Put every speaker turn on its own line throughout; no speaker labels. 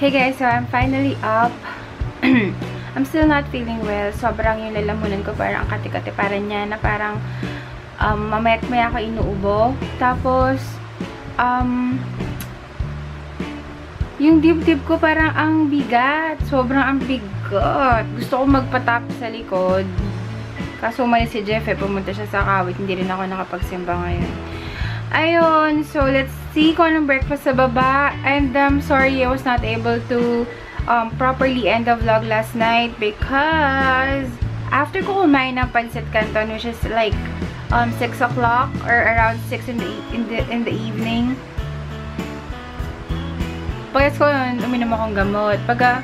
Hey guys, so I'm finally up. I'm still not feeling well. Sobrang yung lalamunan ko parang kati-kati parang niya na parang mamaya-maya ako inuubo. Tapos, yung dibdib ko parang ang bigat. Sobrang ang bigat. Gusto ko magpatap sa likod. Kaso umalis si Jeff pumunta siya sa Kawit. Hindi rin ako nakapagsimba ngayon. Ayun, so let's see kung anong breakfast sa baba. And sorry I was not able to properly end the vlog last night because after ko kumain ng pancit canton, which is like 6 o'clock or around 6 in the evening. Pagkas ko nun, uminom akong gamot. Pagka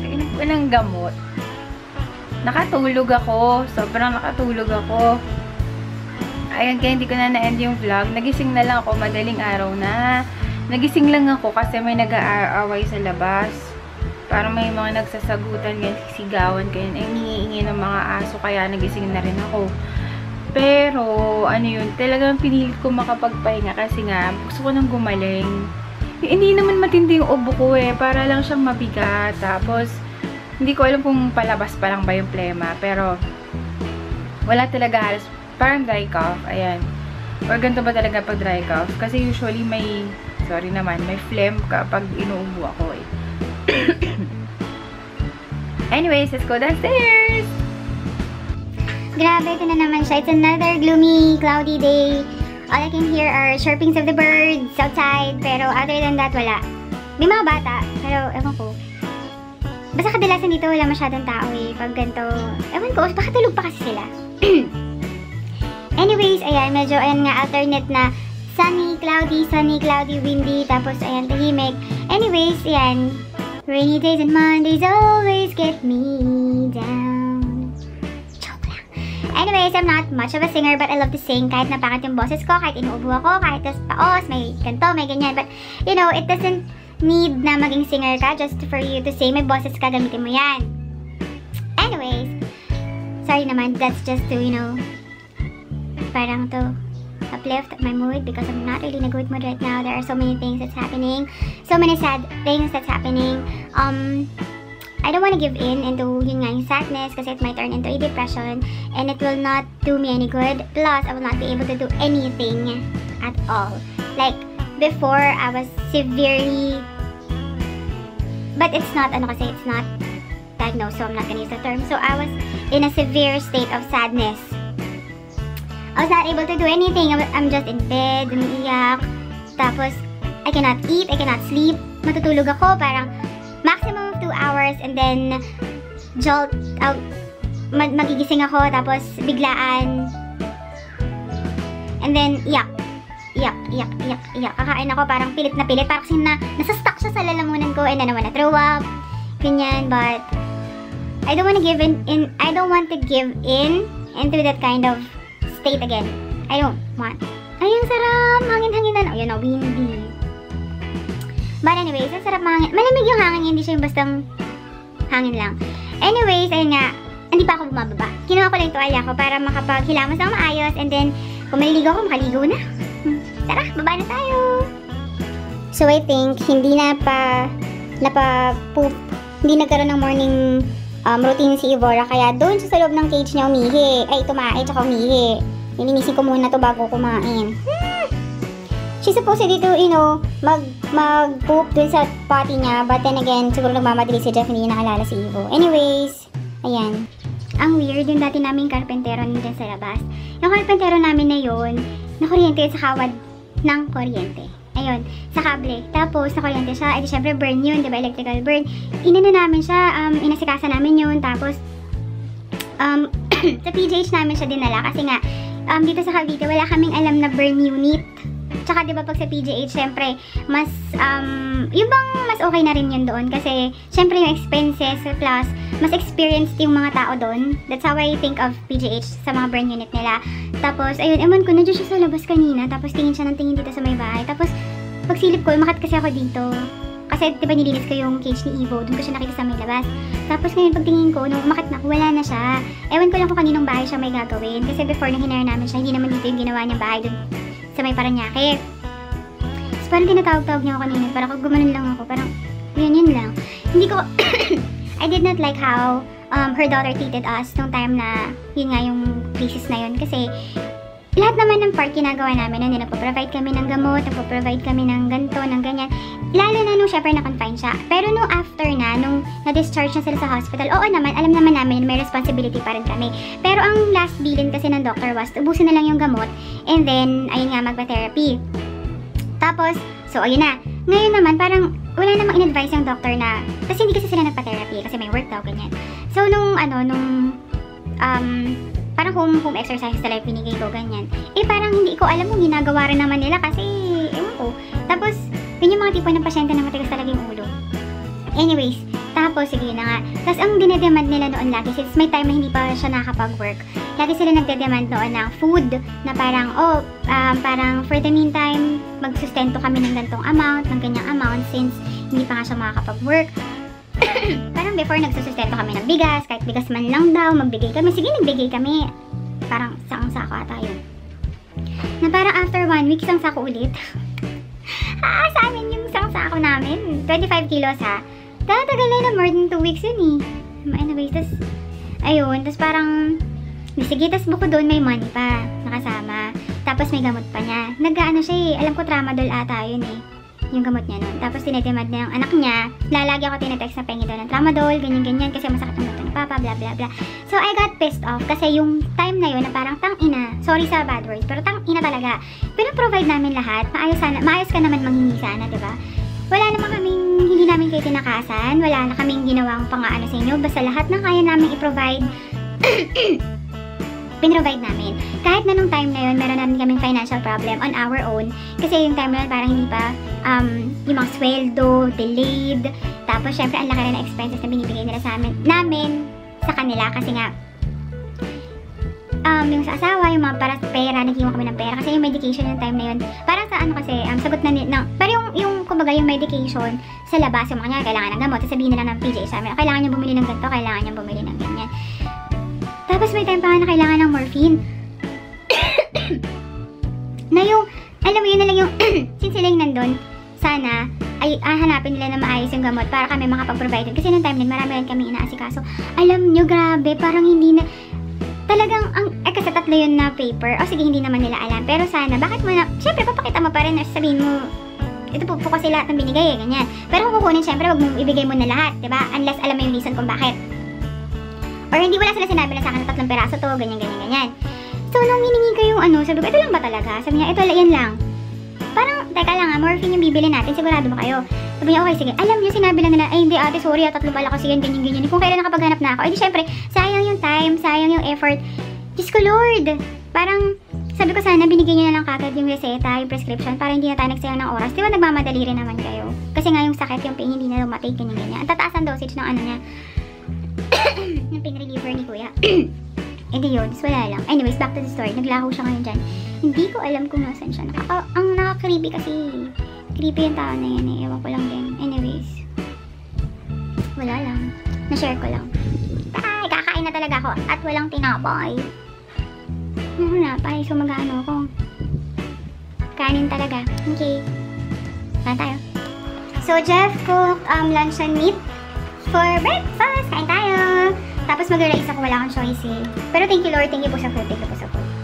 inom ko ng gamot, nakatulog ako. Sobrang nakatulog ako. Ayun, kaya hindi ko na na-end yung vlog. Nagising na lang ako, madaling araw na. Nagising lang ako kasi may nag-aaway sa labas. Parang may mga nagsasagutan, ganyan, sisigawan, ganyan. Ay, hingi-hingi ng mga aso, kaya nagising na rin ako. Pero, ano yun, talagang pinilit ko makapagpahinga kasi nga, gusto ko nang gumaling. Hindi naman matindi yung ubo ko para lang siyang mabigat. Tapos, hindi ko alam kung palabas pa lang ba yung plema, pero wala talaga halos. Parang dry cough, ayan. Or ganito ba talaga pag dry cough? Kasi usually may, sorry naman, may phlegm kapag inuubo ako Anyways, let's go downstairs!
Grabe, ito na naman siya. It's another gloomy, cloudy day. All I can hear are chirpings of the birds outside. Pero other than that, wala. May mga bata, pero ewan ko. Basta kadalasan dito, wala masyadong tao pag ganito, ewan ko, baka tulog pa kasi sila. Anyways, ayan, medyo, ayan nga, alternate na sunny, cloudy, windy, tapos, ayan, tahimik. Anyways, ayan, rainy days and Mondays always get me down. Joke lang. Anyways, I'm not much of a singer, but I love to sing. Kahit napangit yung boses ko, kahit inuubo ako, kahit tas paos, may ganto, may ganyan. But, you know, it doesn't need na maging singer ka just for you to say, may boses ka, gamitin mo yan. Anyways, sorry naman, that's just to, you know, parang to uplift my mood because I'm not really in a good mood right now. There are so many things that's happening. So many sad things that's happening. I don't want to give in into yun nga, yung sadness kasi it might turn into a depression and it will not do me any good. Plus, I will not be able to do anything at all. Like, before, I was severely, but it's not, kasi it's not diagnosed, so I'm not gonna use the term. So, I was in a severe state of sadness. I was not able to do anything. I'm just in bed, umiiyak. Tapos, I cannot eat, I cannot sleep. Matutulog ako, parang maximum of 2 hours and then jolt out. Magigising ako, tapos biglaan. And then, iyak. Kakain ako, parang pilit na pilit. Parang kasi nasa-stuck siya sa lalamunan ko and then I wanna throw up. Ganyan, but I don't want to give in. I don't want to give in into that kind of state again. I don't want. Ay, ang sarap. Hangin-hanginan. Oh, yun o, windy. But anyways, ang sarap mahangin. Malamig yung hangin, hindi siya yung bastang hangin lang. Anyways, ayun nga, hindi pa ako bumababa. Kinuha ko lang yung tuwalya ko para makapaghilamos ng maayos and then, kung maliligo ako, makaligo na. Tara, baba na tayo. So, I think, hindi napa-poop. Hindi nagkaroon ng morning routine si Evora, kaya doon siya sa loob ng cage niya umihi. Ay, tumae, tsaka umihi. Nilinisin ko muna to bago kumain. She's supposed to dito, you know, mag-poop dun sa potty niya, but then again, siguro nagmamadali si Jeff, hindi naalala si Evo. Anyways, ayan. Ang weird, yung dati naming karpentero nandyan sa labas. Yung karpentero namin na yun, nakuryente sa kawad ng kuryente. Ayun, sa kable. Tapos, nakuryente siya. Eh, di syempre, burn yun, diba? Electrical burn. Inano namin siya, inasikasa namin yun. Tapos, sa PGH namin siya dinala. Kasi nga, dito sa Cavite, wala kaming alam na burn unit. Tsaka, diba, pag sa PGH, syempre, mas, yung bang mas okay na rin yun doon. Kasi, syempre, yung expenses, plus, mas experienced yung mga tao doon. That's how I think of PGH sa mga burn unit nila. Tapos, ayun, ewan ko, nandiyan siya sa labas kanina. Tapos, tingin siya ng tingin dito sa may bahay. Tapos, pagsilip ko, umakat kasi ako dito. Kasi, diba, nilinis ko yung cage ni Evo. Doon ko siya nakita sa may labas. Tapos, ngayon, pagtingin ko, nung umakat na ako, wala na siya. Ewan ko lang kung kaninong bahay siya may gagawin. Kasi, before na hinire namin siya, hindi naman dito yung ginawa niyang bahay doon sa may Paranaque. Tapos parang tinatawag-tawag niya ako kanina. Parang gumanon lang ako. Parang, yun lang. Hindi ko, I did not like how her daughter treated us nung time na, yun nga yung crisis na yun. Kasi, lahat naman ng part ginagawa namin, hindi nagpo-provide kami ng gamot, nagpo-provide kami ng ganito, ng ganyan. Lalo na nung syempre na-confine siya. Pero nung after na, nung na-discharge na sila sa hospital, oo naman, alam naman namin may responsibility pa rin kami. Pero ang last bilin kasi ng doctor was, ubusin na lang yung gamot, and then, ayun nga, magpa-therapy. Tapos, so ayun na. Ngayon naman, parang wala namang in-advise yung doctor na, kasi hindi kasi sila nagpa-therapy, kasi may work daw, ganyan. So, parang home exercises talaga pinigay ko, ganyan. Eh, parang hindi ko alam kung ginagawa rin naman nila kasi, ewan ko. Tapos, yun yung mga tipo ng pasyente na matigas talaga yung ulo. Anyways, tapos, sige na nga. Tapos, ang dinedemand nila noon lagi, since may time na hindi pa siya nakakapag-work, lagi sila nagdedemand noon ng food, na parang, parang for the meantime, magsustento kami ng gantong amount, ng ganyang amount, since hindi pa nga siya makakapag-work. Parang before nagsusustento kami ng bigas, kahit bigas man lang daw, magbigay kami. Sige, nagbigay kami. Parang isang sako ata yun. Na parang after 1 week, isang sako ulit. Sa amin yung isang sako namin. 25 kilos ha. Tatagal na more than 2 weeks yun eh. Anyways, tas, ayun. Tas parang, sige, tas bukod doon may money pa. Nakasama. Tapos may gamot pa niya. Nag-ano siya eh. Alam ko tramadol ata yun eh. Yung gamot niya nun. Tapos tinedemand na yung anak niya. Lalagi ako tinetext na pengi daw ng tramadol, ganyan-ganyan, kasi masakit ang buto ni Papa, bla bla bla. So I got pissed off kasi yung time na yun na parang tang-ina. Sorry sa bad words, pero tang-ina talaga. Pinaprovide namin lahat. Maayos ka naman manghingi sana, diba? Wala naman kaming, hindi namin kayo tinakasan. Wala na kaming ginawang pang-aano sa inyo. Basta lahat ng kaya namin i-provide, pinrovide namin. Kahit na nung time na yun, meron namin kaming financial problem on our own. Kasi yung time na yun, parang hindi pa, yung mga sweldo, delayed. Tapos, syempre, ang laki na expenses na binibigay nila sa namin sa kanila. Kasi nga, yung sa asawa, yung mga para pera, nag-iwan kami ng pera. Kasi yung medication yung time na yun, parang sa ano kasi, sagot na, pero yung kumbaga, yung medication sa labas, yung mga kailangan ng gamot, sasabihin na lang ng PJ sa amin, kailangan niya bumili ng ganito, kailangan niya bumili ng ganyan. Tapos may time pa nga na kailangan ng morphine. Na yung, alam mo yun na lang yung, since sila yung nandun, sana, ay hanapin nila na maayos yung gamot para kami makapag-provide. Kasi nung time din, marami rin kami inaasikaso. Alam nyo, grabe, parang hindi na, talagang, kasi tatlo yun na paper. O sige, hindi naman nila alam. Pero sana, bakit mo na, syempre, papakita mo pa rin, sabihin mo, ito po kasi lahat ng binigay, ganyan. Pero kung kukunin, syempre, wag mo ibigay mo na lahat, diba? Unless alam mo yung reason kung bakit. Or hindi wala sila sinabi na sa akin na 3 peraso to, ganyan. So, nung hiningi ko yung sabi ko, ito lang ba talaga? Sabi niya, ito, yan lang. Parang, teka lang morphine yung bibili natin, sigurado ba kayo? Sabi niya, okay, sige. Alam niyo, sinabi lang nila, ay hindi ate, sorry, 3 pala kasi yan, ganyan. Kung kailan nakapaghanap na ako, ay di syempre, sayang yung time, sayang yung effort. Diyos ko Lord! Parang, sabi ko sana, binigyan niyo na lang kagad yung reseta, yung prescription, para hindi na tayo nagsayang ng oras. Di ba nagmamadali rin naman kayo? Kasi nga yung sakit, yung pain, hindi na lumatake, ganyan. Ang tataas ang dosage ng niya, ng pain reliever ni Kuya. Eh di yun, wala lang. Anyways, back to the story. Naglaho siya ngayon dyan. Hindi ko alam kung nasan siya. Ang nakaka-creepy kasi. Creepy yung tao na yan eh. Ewan ko lang din. Anyways. Wala lang. Na-share ko lang. Ay, kakain na talaga ako. At walang tinapay. Tinapay. So mag-ano ako. Kanin talaga. Okay. Kain tayo. So, Jeff cooked lunch and meat for breakfast. Kain tayo. Tapos mag-rice ako, wala akong choice eh. Pero thank you Lord, thank you po sa food,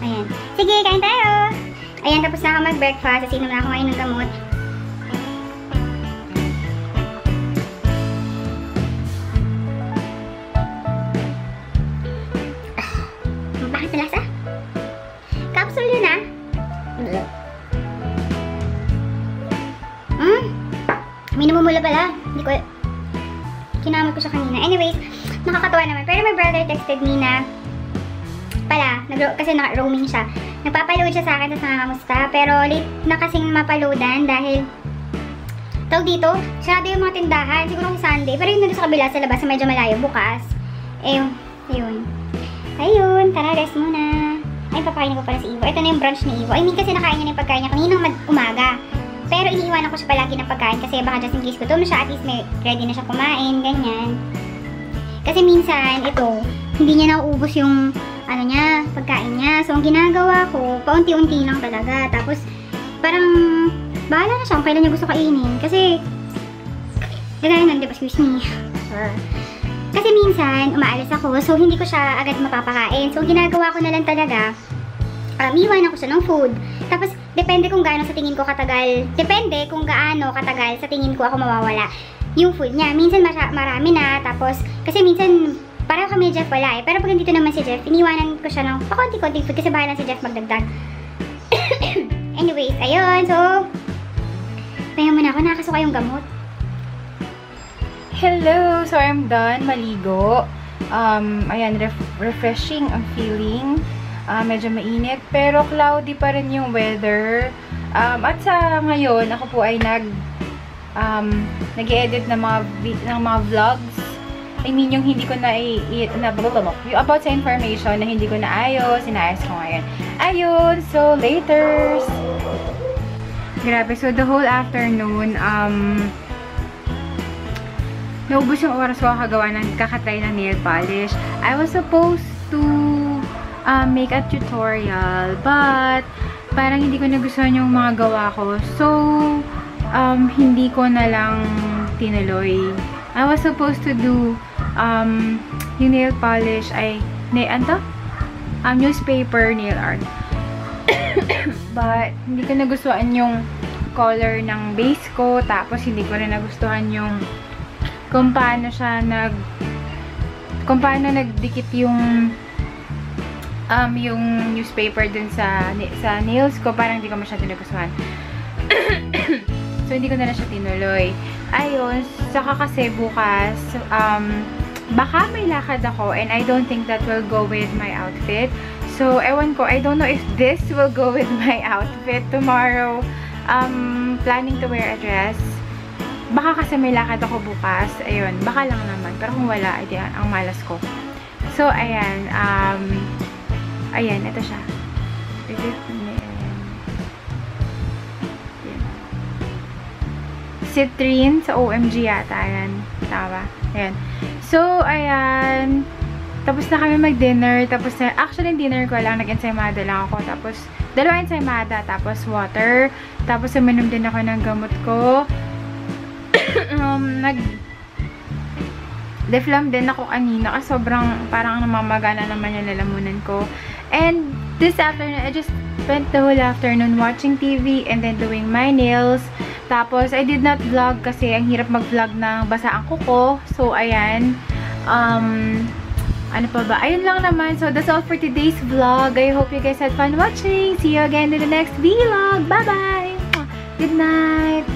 Ayan. Sige, kain tayo! Ayan, tapos na ako mag-breakfast, kasi inom na ako ngayon ng gamot. Bakit malasa? Capsule yun ah! May namumula pala. Hindi ko... Kinamot ko siya kanina. Anyways, nakakatawa naman. Pero my brother texted me na pala, kasi naka-roaming siya. Nagpapaload siya sa akin, tapos nakakamusta. Pero late na kasing mapaloadan dahil tawag dito, sarado yung mga tindahan. Siguro kung Sunday. Pero yun doon sa kabila, sa labas, medyo malayo bukas. Yun. Ayun, tara, rest muna. Ay, papakain ko pala si Ivo. Ito na yung brunch ni Ivo. I mean, kasi nakain niya na yung pagkain niya kaninang umaga. Pero iniiwanan ko siya palagi ng pagkain kasi baka just in case gutom siya, at least may ready na siya kumain, ganyan. Kasi minsan, ito, hindi niya nauubos yung, pagkain niya. So, ang ginagawa ko, paunti-unti lang talaga. Tapos, parang, bahala na siya kung kailan niya gusto kainin. Kasi, gagaya nun, diba? Excuse me. Kasi minsan, umaalis ako, so hindi ko siya agad mapapakain. So, ginagawa ko na lang talaga, iwan ako siya ng food. Tapos, depende kung gaano sa tingin ko katagal, sa tingin ko ako mawawala yung food niya. Minsan, marami na, tapos, kasi minsan, pareho kami Jeff wala eh. Pero pag dito naman si Jeff, iniwanan ko siya ng pakonti-konting food kasi bahala si Jeff magdagdag. Anyways, ayun. So, pahinga muna ako. Nakakasuka yung gamot.
Hello! So, I'm done maligo. Ayan, refreshing ang feeling. Medyo mainit, pero cloudy pa rin yung weather. At sa ngayon, ako po ay nag-edit ng mga vlogs. I mean, yung hindi ko yung about sa information na hindi ko naayos, inayos ko ngayon. Ayun, so laters! Grabe, so the whole afternoon, naubos yung oras ko kakagawa ng kakatry ng nail polish. I was supposed to make a tutorial, but parang hindi ko nagustuhan yung mga gawa ko. So, hindi ko na lang tinuloy. I was supposed to do yung nail polish ay newspaper nail art. But, hindi ko nagustuhan yung color ng base ko. Tapos, hindi ko rin nagustuhan yung kung paano nagdikit yung newspaper dun sa nails ko. Parang hindi ko masyado nagustuhan. So, hindi ko na siya tinuloy. Ayun, saka kasi bukas, baka may lakad ako and I don't think that will go with my outfit. So, ewan ko, I don't know if this will go with my outfit tomorrow. Planning to wear a dress. Baka kasi may lakad ako bukas. Ayun, baka lang naman. Pero kung wala, edi ang malas ko. So, ayan. Ayan, ito siya. Citrine sa OMG yata. Ayan. Tama. Ayan. So, ayan. Tapos na kami mag-dinner. Tapos na, actually, dinner ko lang. Nag-ensaymada lang ako. Tapos, 2 ensaymada. Tapos, water. Tapos, uminom din ako ng gamot ko. Nag-deflam din ako kanina kasi sobrang parang namamagana naman yung lalamunan ko. And this afternoon, I just spent the whole afternoon watching TV and then doing my nails. Tapos, I did not vlog kasi ang hirap mag-vlog ng basa ang kuko. So, ayan. Ano pa ba? Ayun lang naman. So, that's all for today's vlog. I hope you guys had fun watching. See you again in the next vlog. Bye-bye! Good night!